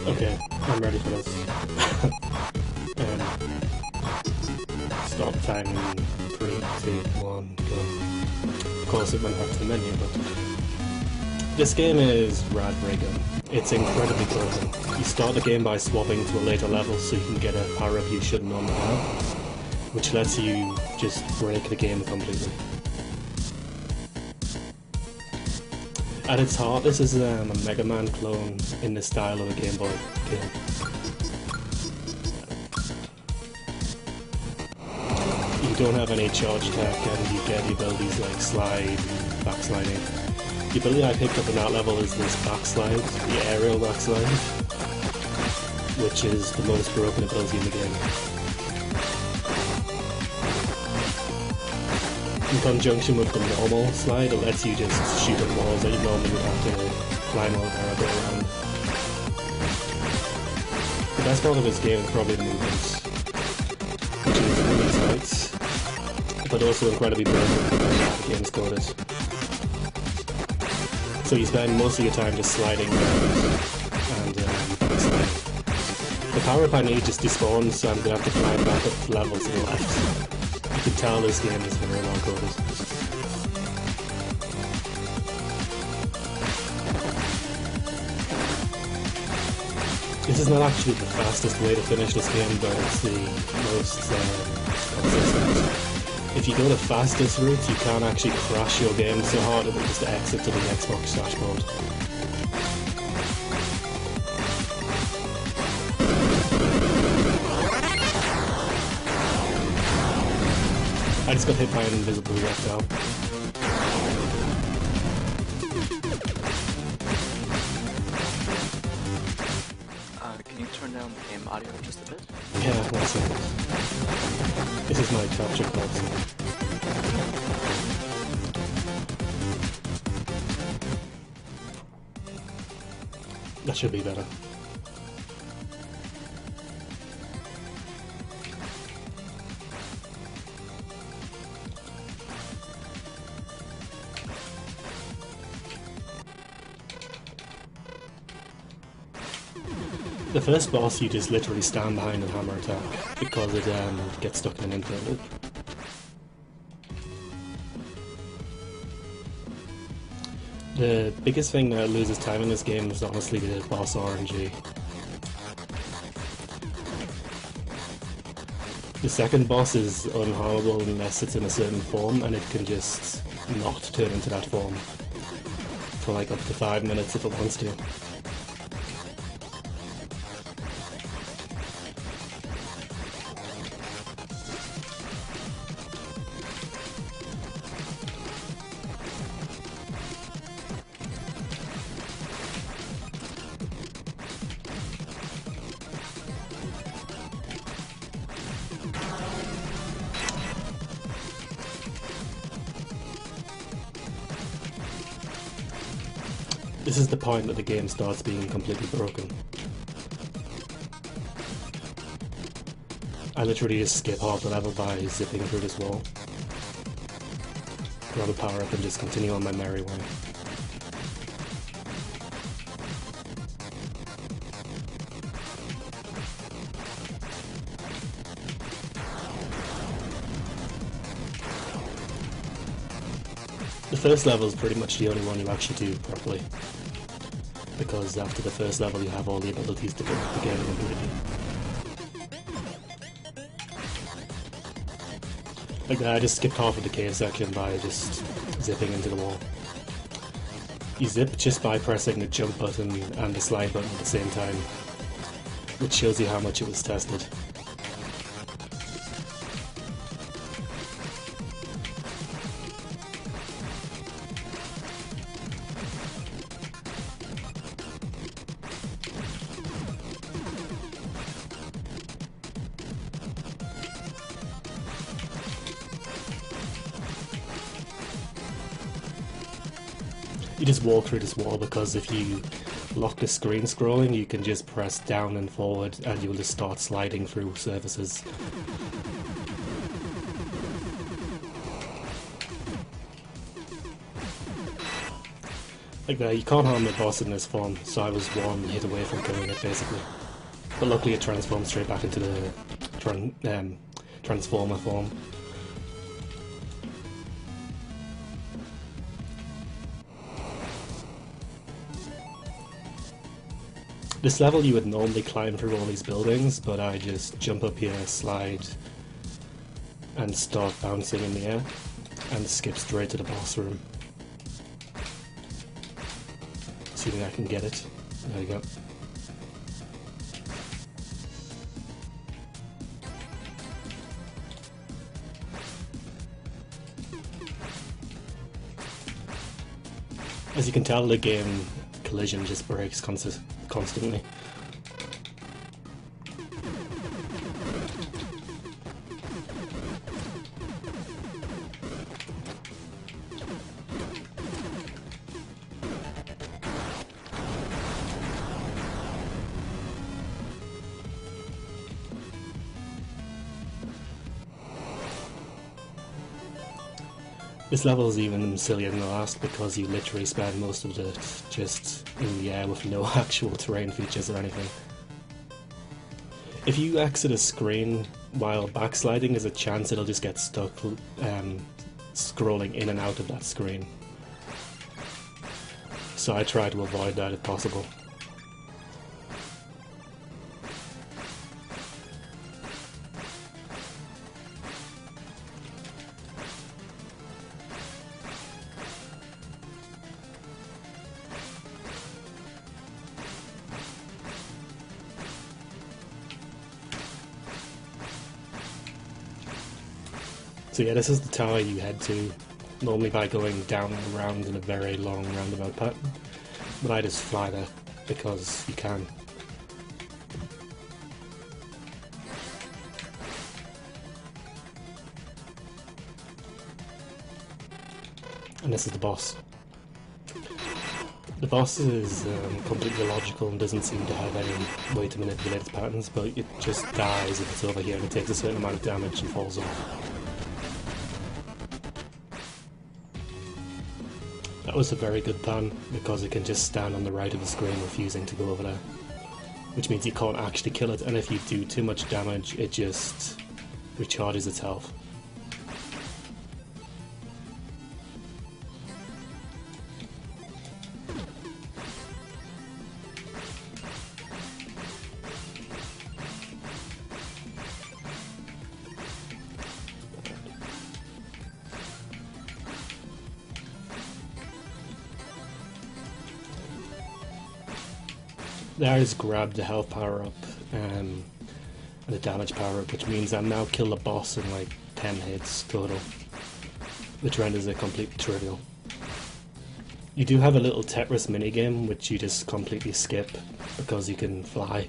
Okay, I'm ready for this. Stop time in 3, 2, 1, go. Of course it went back to the menu, but... This game is Rad Raygun. It's incredibly broken. You start the game by swapping to a later level so you can get a power-up you shouldn't normally have, which lets you just break the game completely. At its heart, this is a Mega Man clone in the style of a Game Boy game. You don't have any charge attack and you get the abilities like slide and backsliding. The ability I picked up in that level is this backslide, the aerial backslide, which is the most broken ability in the game. In conjunction with the normal slide, it lets you just shoot at walls that you normally would have to climb over or go around. The best part of this game is probably the movements, which is really tight, but also incredibly broken compared to how the game's coded. So you spend most of your time just sliding around and sliding. The power-up I need just despawns, so I'm going to have to climb back up the level to the left. You can tell this game is very well coded. This is not actually the fastest way to finish this game, but it's the most consistent. If you go the fastest route, you can't actually crash your game so hard that it just exit to the Xbox dashboard. I just got hit by an invisible reptile. Can you turn down the game audio just a bit? Yeah, 1 second. This is my capture card. That should be better. The first boss you just literally stand behind and hammer attack because it gets stuck in an infinite loop. The biggest thing that loses time in this game is honestly the boss RNG. The second boss is unharmable unless it's in a certain form, and it can just not turn into that form for like up to 5 minutes if it wants to. This is the point that the game starts being completely broken. I literally just skip half the level by zipping through this wall. Grab a power up and just continue on my merry way. The first level is pretty much the only one you actually do properly, because after the first level you have all the abilities to get the game completely. Like that, I just skipped half of the cave section by just zipping into the wall. You zip just by pressing the jump button and the slide button at the same time, which shows you how much it was tested. You just walk through this wall because if you lock the screen scrolling, you can just press down and forward and you'll just start sliding through surfaces. Like that, you can't harm the boss in this form, so I was one hit away from killing it basically. But luckily it transformed straight back into the transformer form. This level you would normally climb through all these buildings, but I just jump up here, slide, and start bouncing in the air, and skip straight to the boss room. Assuming I can get it. There you go. As you can tell, the game collision just breaks constantly. This level is even sillier than the last because you literally spend most of it just in the air with no actual terrain features or anything. If you exit a screen while backsliding, there's a chance it'll just get stuck scrolling in and out of that screen. So I try to avoid that if possible. So yeah, this is the tower you head to, normally by going down and around in a very long roundabout pattern, but I just fly there because you can. And this is the boss. The boss is completely illogical and doesn't seem to have any way to manipulate its patterns, but it just dies if it's over here and it takes a certain amount of damage and falls off. That was a very good plan, because it can just stand on the right of the screen refusing to go over there. Which means you can't actually kill it, and if you do too much damage, it just recharges its health. There I just grabbed the health power up and the damage power up, which means I've now killed the boss in like 10 hits total, which renders it completely trivial. You do have a little Tetris minigame which you just completely skip because you can fly.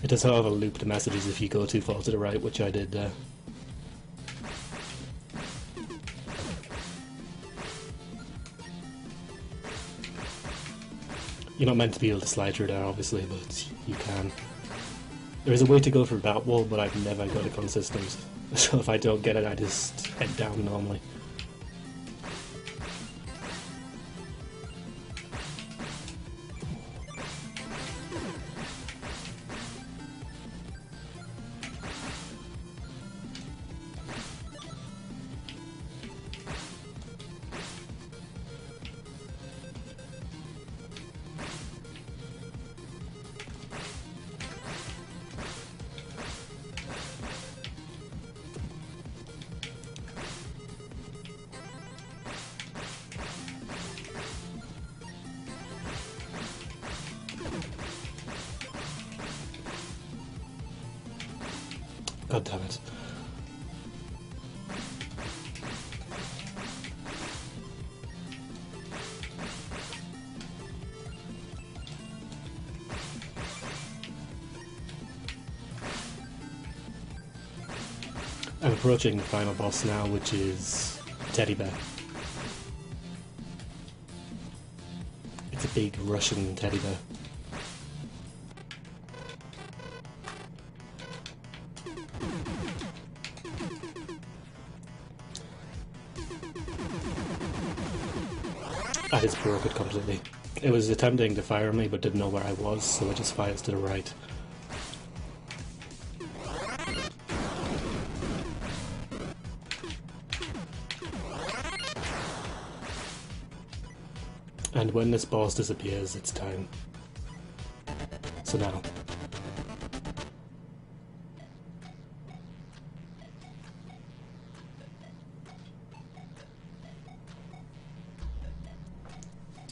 It does however loop the messages if you go too far to the right, which I did there. You're not meant to be able to slide through there, obviously, but you can. There is a way to go through that wall, but I've never got it consistent. So if I don't get it, I just head down normally. God damn it. I'm approaching the final boss now, which is Teddy Bear. It's a big Russian teddy bear. I just broke it completely. It was attempting to fire me but didn't know where I was, so it just fires to the right. And when this boss disappears, it's time. So now.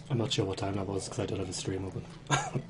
I'm not sure what time that was because I don't have a stream open.